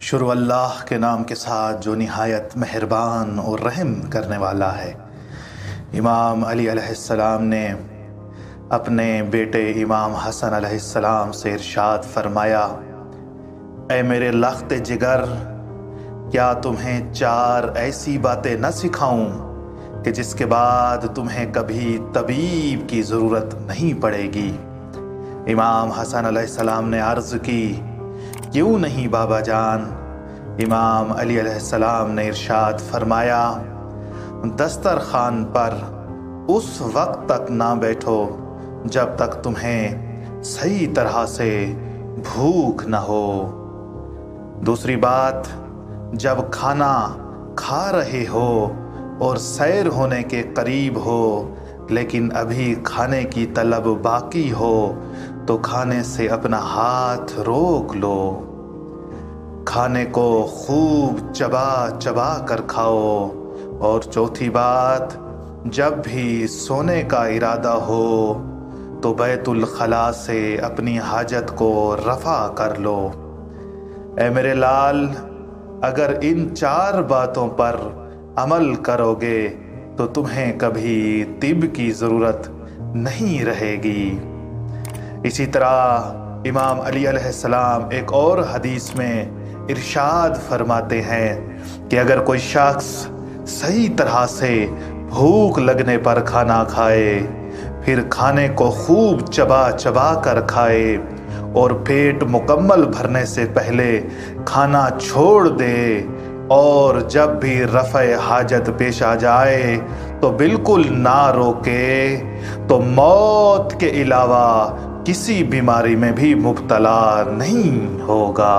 شروع اللہ کے نام کے ساتھ جو نہایت مہربان اور رحم کرنے والا ہے۔ امام علی علیہ السلام نے اپنے بیٹے امام حسن علیہ السلام سے ارشاد فرمایا، اے میرے لخت جگر، کیا تمہیں 4 ایسی باتیں نہ سکھاؤں کہ جس کے بعد تمہیں کبھی طبیب کی ضرورت نہیں پڑے گی؟ امام حسن علیہ السلام نے عرض کی، کیوں نہیں بابا جان؟ امام علی علیہ السلام نے ارشاد فرمایا، دسترخوان پر اس وقت تک نہ بیٹھو جب تک تمہیں صحیح طرح سے بھوک نہ ہو۔ دوسری بات، جب کھانا کھا رہے ہو اور سیر ہونے کے قریب ہو لیکن ابھی کھانے کی طلب باقی ہو تو کھانے سے اپنا ہاتھ روک لو۔ کھانے کو خوب چبا چبا کر کھاؤ۔ اور چوتھی بات، جب بھی سونے کا ارادہ ہو تو بیت الخلاء سے اپنی حاجت کو رفع کر لو۔ اے میرے لال، اگر ان 4 باتوں پر عمل کرو گے تو تمہیں کبھی طب کی ضرورت نہیں رہے گی۔ اسی طرح امام علی علیہ السلام ایک اور حدیث میں ارشاد فرماتے ہیں کہ اگر کوئی شخص صحیح طرح سے بھوک لگنے پر کھانا کھائے، پھر کھانے کو خوب چبا چبا کر کھائے اور پیٹ مکمل بھرنے سے پہلے کھانا چھوڑ دے اور جب بھی رفع حاجت پیش آ جائے تو بالکل نہ روکے، تو موت کے علاوہ کسی بیماری میں بھی مبتلا نہیں ہوگا۔